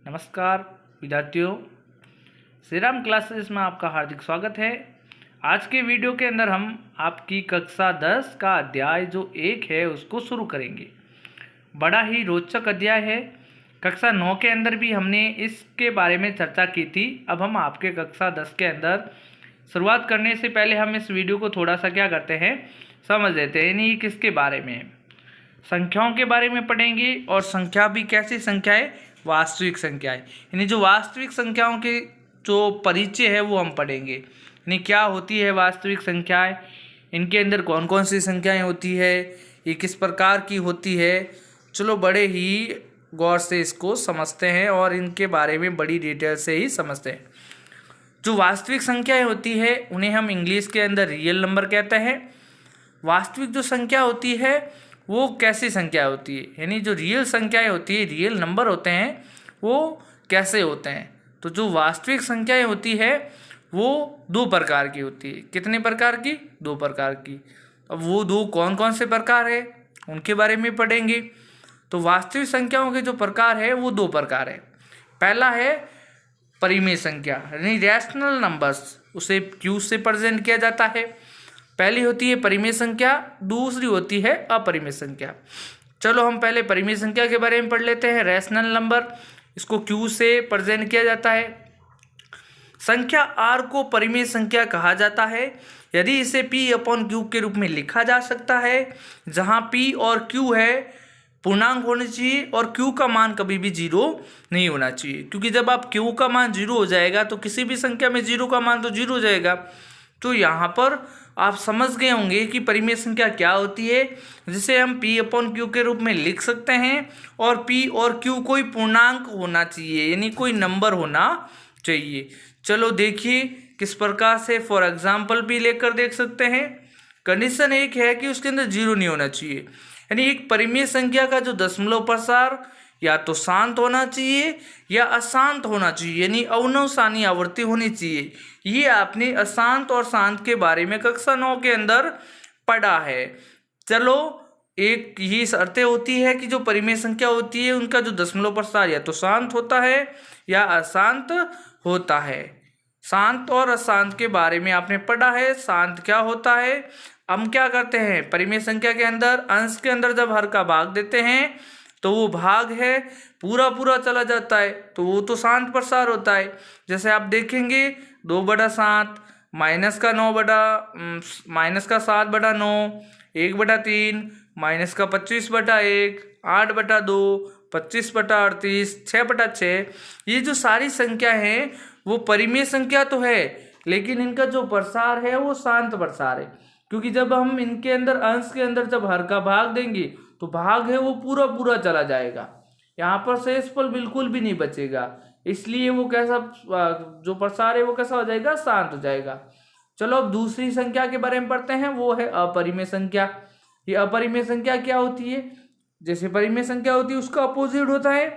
नमस्कार विद्यार्थियों, श्री राम क्लासेस में आपका हार्दिक स्वागत है। आज के वीडियो के अंदर हम आपकी कक्षा 10 का अध्याय जो 1 है उसको शुरू करेंगे। बड़ा ही रोचक अध्याय है। कक्षा 9 के अंदर भी हमने इसके बारे में चर्चा की थी। अब हम आपके कक्षा 10 के अंदर शुरुआत करने से पहले हम इस वीडियो को थोड़ा सा क्या करते हैं, समझ लेते हैं। यानी किसके बारे में, संख्याओं के बारे में पढ़ेंगे। और संख्या भी कैसी संख्या है, वास्तविक संख्या है। यानी जो वास्तविक संख्याओं के जो परिचय है वो हम पढ़ेंगे। यानी क्या होती है वास्तविक संख्याएं, इनके अंदर कौन कौन सी संख्याएं होती है, ये किस प्रकार की होती है। चलो बड़े ही गौर से इसको समझते हैं और इनके बारे में बड़ी डिटेल से ही समझते हैं। जो वास्तविक संख्याएं होती है उन्हें हम इंग्लिश के अंदर रियल नंबर कहते हैं। वास्तविक जो संख्या होती है वो कैसी संख्या होती है, यानी जो रियल संख्याएं होती है, रियल नंबर होते हैं, वो कैसे होते हैं। तो जो वास्तविक संख्याएं होती है वो 2 प्रकार की होती है। कितने प्रकार की? 2 प्रकार की। अब वो 2 कौन कौन से प्रकार है उनके बारे में पढ़ेंगे। तो वास्तविक संख्याओं के जो प्रकार है वो 2 प्रकार है। पहला है परिमेय संख्या, यानी रैशनल नंबर्स, उसे क्यू से प्रेजेंट किया जाता है। पहली होती है परिमेय संख्या, दूसरी होती है अपरिमेय संख्या। चलो हम पहले परिमेय संख्या के बारे में पढ़ लेते हैं। रैशनल नंबर, इसको क्यू से प्रेजेंट किया जाता है। संख्या आर को परिमेय संख्या कहा जाता है यदि इसे पी अपॉन क्यू के रूप में लिखा जा सकता है, जहां पी और क्यू है पूर्णांक होने चाहिए और क्यू का मान कभी भी 0 नहीं होना चाहिए। क्योंकि जब आप क्यू का मान 0 हो जाएगा तो किसी भी संख्या में 0 का मान तो 0 हो जाएगा। तो यहाँ पर आप समझ गए होंगे कि परिमेय संख्या क्या होती है, जिसे हम p अपॉन क्यू के रूप में लिख सकते हैं। और p और q कोई पूर्णांक होना चाहिए, यानी कोई नंबर होना चाहिए। चलो देखिए किस प्रकार से, फॉर एग्जाम्पल भी लेकर देख सकते हैं। कंडीशन एक है कि उसके अंदर 0 नहीं होना चाहिए, यानी एक परिमेय संख्या का जो दशमलव प्रसार या तो शांत होना चाहिए या अशांत होना चाहिए, यानी अवनवसानी आवृत्ति होनी चाहिए। ये आपने अशांत और शांत के बारे में कक्षा 9 के अंदर पढ़ा है। चलो एक ही शर्तें होती है कि जो परिमेय संख्या होती है उनका जो दशमलव प्रसार या तो शांत होता है या अशांत होता है। शांत और अशांत के बारे में आपने पढ़ा है। शांत क्या होता है, हम क्या करते हैं परिमेय संख्या के अंदर अंश के अंदर जब हर का भाग देते हैं तो वो भाग है पूरा पूरा चला जाता है, तो वो तो शांत प्रसार होता है। जैसे आप देखेंगे 2/7, माइनस का 7/9, 1/3, माइनस का 25/1, 8/2, 25/38, 6/6। ये जो सारी संख्या है वो परिमेय संख्या तो है, लेकिन इनका जो प्रसार है वो शांत प्रसार है। क्योंकि जब हम इनके अंदर अंश के अंदर जब हर का भाग देंगे तो भाग है वो पूरा पूरा चला जाएगा, यहाँ पर शेषफल बिल्कुल भी नहीं बचेगा। इसलिए वो कैसा, जो प्रसार है वो कैसा हो जाएगा, शांत हो जाएगा। चलो अब दूसरी संख्या के बारे में पढ़ते हैं, वो है अपरिमेय संख्या। ये अपरिमेय संख्या क्या होती है, जैसे परिमेय संख्या होती है उसका अपोजिट होता है।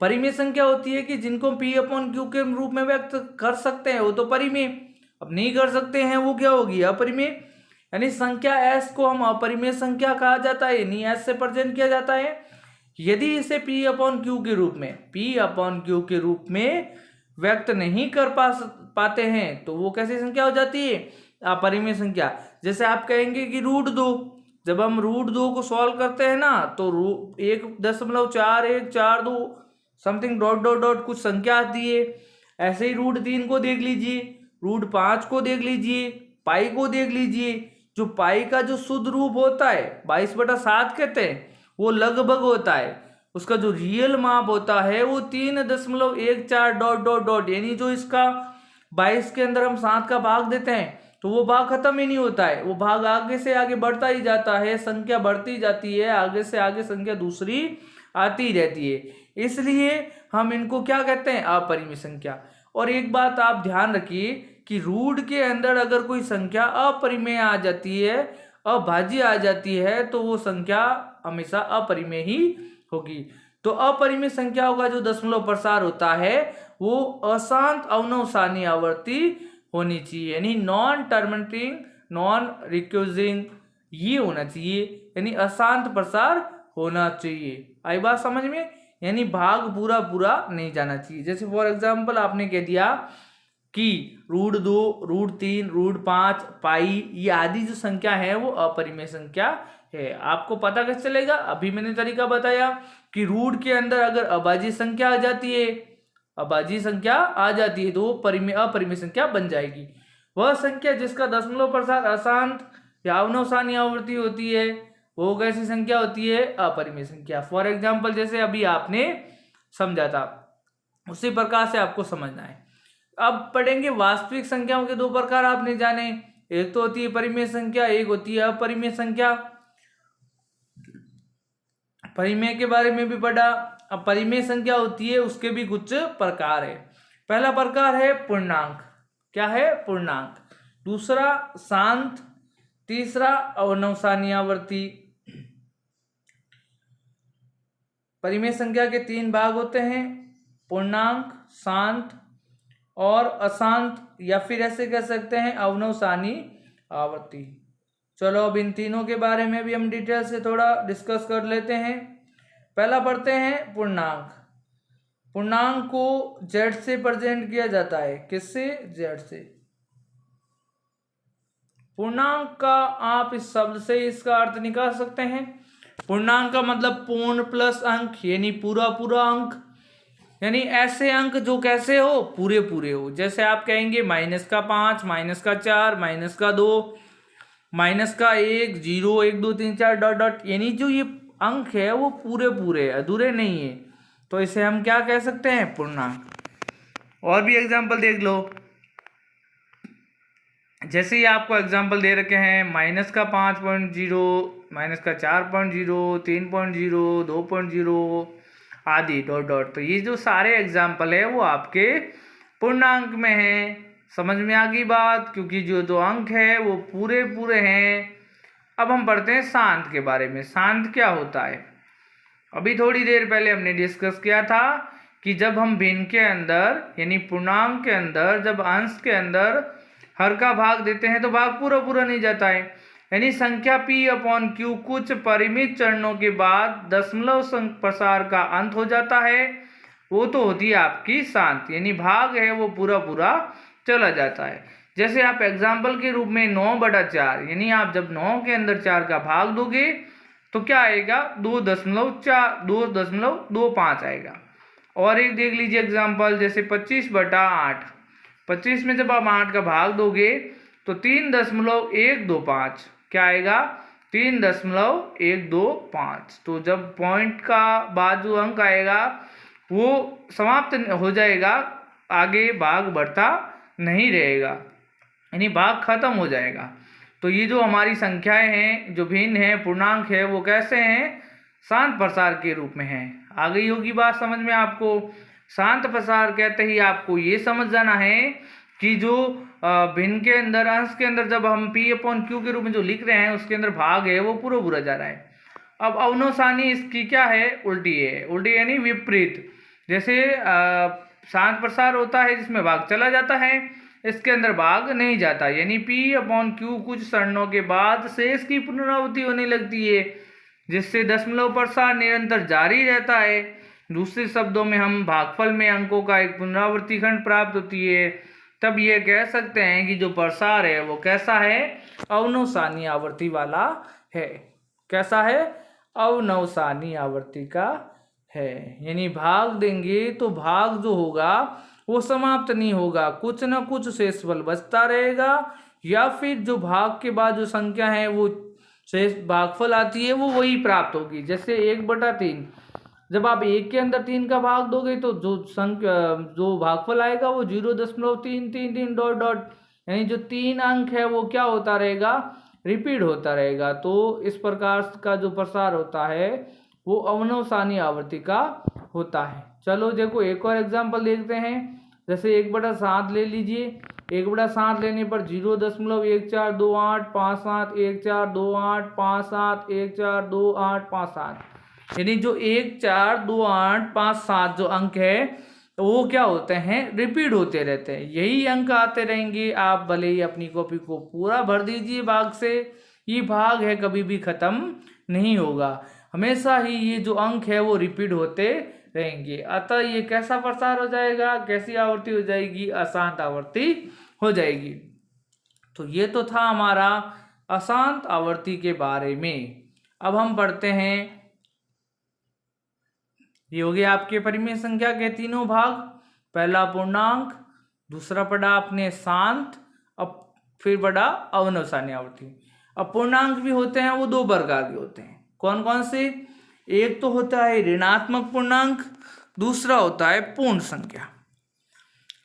परिमेय संख्या होती है कि जिनको पी अपॉन क्यू के रूप में व्यक्त कर सकते हैं वो तो परिमेय, अब नहीं कर सकते हैं वो क्या होगी, अपरिमेय। यानी संख्या s को हम अपरिमेय संख्या कहा जाता है, यानी s से प्रेजेंट किया जाता है। यदि इसे p अपॉन क्यू के रूप में व्यक्त नहीं कर पाते हैं तो वो कैसी संख्या हो जाती है, अपरिमेय संख्या। जैसे आप कहेंगे कि √2, जब हम √2 को सॉल्व करते हैं ना तो 1.4142 समथिंग डॉट डॉट डॉट कुछ संख्या आती है। ऐसे ही √3 को देख लीजिए, √5 को देख लीजिए, पाई को देख लीजिए। जो पाई का जो शुद्ध रूप होता है 22/7 कहते हैं, वो लगभग होता है। उसका जो रियल माप होता है वो 3.14 डॉट डॉट डॉट, यानी जो इसका 22 के अंदर हम 7 का भाग देते हैं तो वो भाग खत्म ही नहीं होता है, वो भाग आगे से आगे बढ़ता ही जाता है, संख्या बढ़ती जाती है, आगे से आगे संख्या दूसरी आती रहती है। इसलिए हम इनको क्या कहते हैं, अपरिमेय संख्या। और एक बात आप ध्यान रखिए कि रूट के अंदर अगर कोई संख्या अपरिमेय आ जाती है, अभाज्य आ जाती है, तो वो संख्या हमेशा अपरिमेय ही होगी। तो अपरिमेय संख्याओं का जो दशमलव प्रसार होता है वो अशांत अवनवसानी आवर्ती होनी चाहिए, यानी नॉन टर्मिनेटिंग नॉन रिक्यूजिंग ये होना चाहिए, यानी अशांत प्रसार होना चाहिए। आई बात समझ में यानी भाग पूरा पूरा नहीं जाना चाहिए। जैसे फॉर एग्जाम्पल आपने कह दिया कि √2, √3, √5, पाई, ये आदि जो संख्या है वो अपरिमेय संख्या है। आपको पता कैसे चलेगा? अभी मैंने तरीका बताया कि रूट के अंदर अगर अभाज्य संख्या आ जाती है, अभाज्य संख्या आ जाती है, तो वो अपरिमेय संख्या बन जाएगी। वह संख्या जिसका दशमलव प्रसार अशांत या अवनवसानी आवृत्ति होती है वो कैसी संख्या होती है? अपरिमेय संख्या। फॉर एग्जाम्पल जैसे अभी आपने समझा था, उसी प्रकार से आपको समझना है। अब पढ़ेंगे वास्तविक संख्याओं के दो प्रकार आपने जाने, एक तो होती है परिमेय संख्या, एक होती है अपरिमेय संख्या। परिमेय के बारे में भी पढ़ा। अब परिमेय संख्या होती है उसके भी कुछ प्रकार है। पहला प्रकार है पूर्णांक। क्या है? पूर्णांक। दूसरा शांत, तीसरा अवनवसानी आवृत्ति। परिमेय संख्या के 3 भाग होते हैं, पूर्णांक, शांत और अशांत, या फिर ऐसे कह सकते हैं अवनवसानी आवृत्ति। चलो अब इन तीनों के बारे में भी हम डिटेल से थोड़ा डिस्कस कर लेते हैं। पहला पढ़ते हैं पूर्णांक। पूर्णांक को z से प्रेजेंट किया जाता है। किससे? z से। पूर्णांक का आप इस शब्द से इसका अर्थ निकाल सकते हैं। पूर्णांक का मतलब पूर्ण प्लस अंक, यानी पूरा पूरा अंक, यानी ऐसे अंक जो कैसे हो? पूरे पूरे हो। जैसे आप कहेंगे -5, -4, -2, -1, 0, 1, 2, 3, 4 डॉट डॉट, यानी जो ये अंक है वो पूरे पूरे, अधूरे नहीं है, तो इसे हम क्या कह सकते हैं? पूर्णांक। और भी एग्जाम्पल देख लो। जैसे ही आपको एग्जाम्पल दे रखे हैं -5.0, -4.0, 3.0, 2.0 आदि डॉट डॉट, तो ये जो सारे एग्जाम्पल है वो आपके पूर्णांक में है। समझ में आ गई बात? क्योंकि जो दो अंक है वो पूरे पूरे हैं। अब हम पढ़ते हैं शांत के बारे में। शांत क्या होता है? अभी थोड़ी देर पहले हमने डिस्कस किया था कि जब हम भिन्न के अंदर यानी पूर्णांक के अंदर जब अंश के अंदर हर का भाग देते हैं तो भाग पूरा पूरा नहीं जाता है, यानी संख्या p/q कुछ परिमित चरणों के बाद दशमलव प्रसार का अंत हो जाता है, वो तो होती है आपकी शांत, यानी भाग है वो पूरा पूरा चला जाता है। जैसे आप एग्जाम्पल के रूप में 9/4, यानी आप जब 9 के अंदर 4 का भाग दोगे तो क्या आएगा? 2.25 आएगा। और एक देख लीजिए एग्जाम्पल, जैसे 25/8, 25 में जब आप 8 का भाग दोगे तो 3.125 क्या आएगा? 3.125। तो जब पॉइंट का बाद जो अंक आएगा वो समाप्त हो जाएगा, आगे भाग बढ़ता नहीं रहेगा, यानी भाग खत्म हो जाएगा। तो ये जो हमारी संख्याएं हैं जो भिन्न है, पूर्णांक है, वो कैसे हैं? शांत प्रसार के रूप में हैं। आ गई होगी बात समझ में आपको? शांत प्रसार कहते ही आपको ये समझ जाना है कि जो भिन्न के अंदर अंश के अंदर जब हम p/q के रूप में जो लिख रहे हैं उसके अंदर भाग है वो पूरा पूरा जा रहा है। अब अवनवसानी इसकी क्या है? उल्टी है। उल्टी यानी विपरीत। जैसे शांत प्रसार होता है जिसमें भाग चला जाता है, इसके अंदर भाग नहीं जाता, यानी p/q कुछ चरणों के बाद शेष की पुनरावृत्ति होने लगती है, जिससे दशमलव प्रसार निरंतर जारी रहता है। दूसरे शब्दों में हम भागफल में अंकों का एक पुनरावृत्ति खंड प्राप्त होती है। तब ये कह सकते हैं कि जो प्रसार है वो कैसा है? अवनवसानी आवृत्ति वाला है। कैसा है? अवनवसानी आवृत्ति का है, यानी भाग देंगे तो भाग जो होगा वो समाप्त नहीं होगा, कुछ ना कुछ शेषफल बचता रहेगा, या फिर जो भाग के बाद जो संख्या है वो शेष भागफल आती है वो वही प्राप्त होगी। जैसे 1/3, जब आप 1 के अंदर 3 का भाग दोगे तो जो भागफल आएगा वो 0.333 डॉट डॉट, यानी जो 3 अंक है वो क्या होता रहेगा? रिपीट होता रहेगा। तो इस प्रकार का जो प्रसार होता है वो अवनवसानी आवृत्ति का होता है। चलो देखो एक और एग्जाम्पल देखते हैं। जैसे 1/7 ले लीजिए। 1/7 लेने पर 0.142857142857 यानी जो 142857 जो अंक है वो क्या होते हैं? रिपीट होते रहते हैं, यही अंक आते रहेंगे। आप भले ही अपनी कॉपी को पूरा भर दीजिए भाग से, ये भाग है कभी भी खत्म नहीं होगा, हमेशा ही ये जो अंक है वो रिपीट होते रहेंगे। अतः ये कैसा प्रसार हो जाएगा, कैसी आवर्ती हो जाएगी, अशांत आवर्ती हो जाएगी। तो ये तो था हमारा अशांत आवर्ती के बारे में। अब हम पढ़ते हैं, ये हो गया आपके परिमेय संख्या के तीनों भाग। पहला पूर्णांक, दूसरा पढ़ा आपने शांत, अब फिर पढ़ा अवनवसानी आवर्ती। अब पूर्णांक भी होते हैं, वो दो प्रकार के होते हैं। कौन कौन से? एक तो होता है ऋणात्मक पूर्णांक, दूसरा होता है पूर्ण संख्या।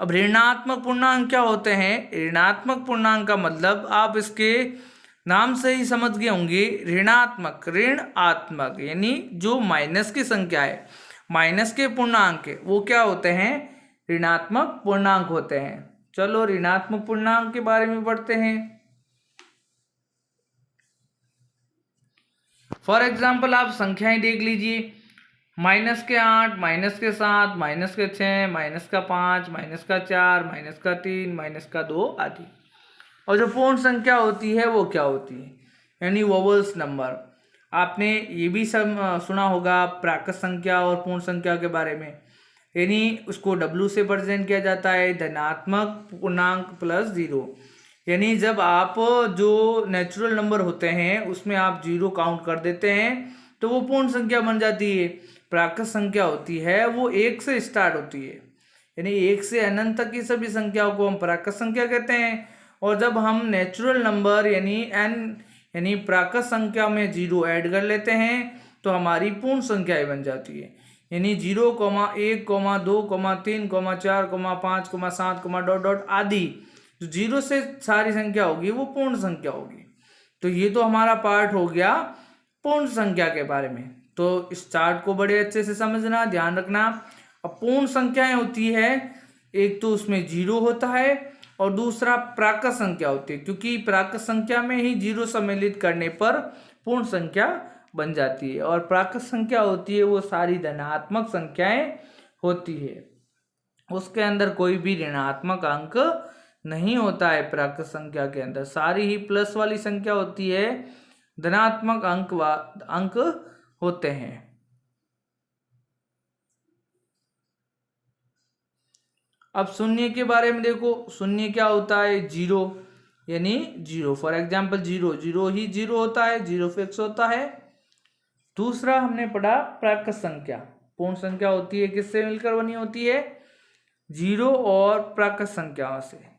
अब ऋणात्मक पूर्णांक क्या होते हैं? ऋणात्मक पूर्णांक का मतलब आप इसके नाम से ही समझ गए होंगे। ऋणात्मक, ऋण आत्मक, यानी जो माइनस की संख्या है, माइनस के पूर्णांक है, वो क्या होते हैं? ऋणात्मक पूर्णांक होते हैं। चलो ऋणात्मक पूर्णांक के बारे में पढ़ते हैं। फॉर एग्जाम्पल आप संख्याएं देख लीजिए, -8, -7, -6, -5, -4, -3, -2 आदि। और जो पूर्ण संख्या होती है वो क्या होती है? यानी वोवेल्स नंबर। आपने ये भी सुना होगा प्राकृत संख्या और पूर्ण संख्या के बारे में, यानी उसको W से प्रेजेंट किया जाता है, धनात्मक पूर्णांक प्लस 0। यानी जब आप जो नेचुरल नंबर होते हैं उसमें आप 0 काउंट कर देते हैं तो वो पूर्ण संख्या बन जाती है। प्राकृत संख्या होती है वो 1 से स्टार्ट होती है, यानी 1 से अनंत तक की सभी संख्याओं को हम प्राकृत संख्या कहते हैं। और जब हम नेचुरल नंबर यानी प्राकृत संख्या में 0 ऐड कर लेते हैं तो हमारी पूर्ण संख्याएं बन जाती है। यानी 0, 1, 2, 3, 4, 5, 7, डॉट डॉट आदि, जो 0 से सारी संख्या होगी वो पूर्ण संख्या होगी। तो ये तो हमारा पार्ट हो गया पूर्ण संख्या के बारे में। तो इस चार्ट को बड़े अच्छे से समझना, ध्यान रखना। अब पूर्ण संख्याएं होती है, एक तो उसमें 0 होता है और दूसरा प्राकृत संख्या होती है, क्योंकि प्राकृत संख्या में ही 0 सम्मिलित करने पर पूर्ण संख्या बन जाती है। और प्राकृत संख्या होती है वो सारी धनात्मक संख्याएं होती है, उसके अंदर कोई भी ऋणात्मक अंक नहीं होता है। प्राकृत संख्या के अंदर सारी ही प्लस वाली संख्या होती है, धनात्मक अंक होते हैं। अब शून्य के बारे में देखो, शून्य क्या होता है? 0, यानी 0। फॉर एग्जाम्पल 0, 0 ही 0 होता है, 0 फिक्स होता है। दूसरा हमने पढ़ा प्राकृत संख्या। पूर्ण संख्या होती है किससे मिलकर बनी होती है? 0 और प्राकृत संख्याओं से।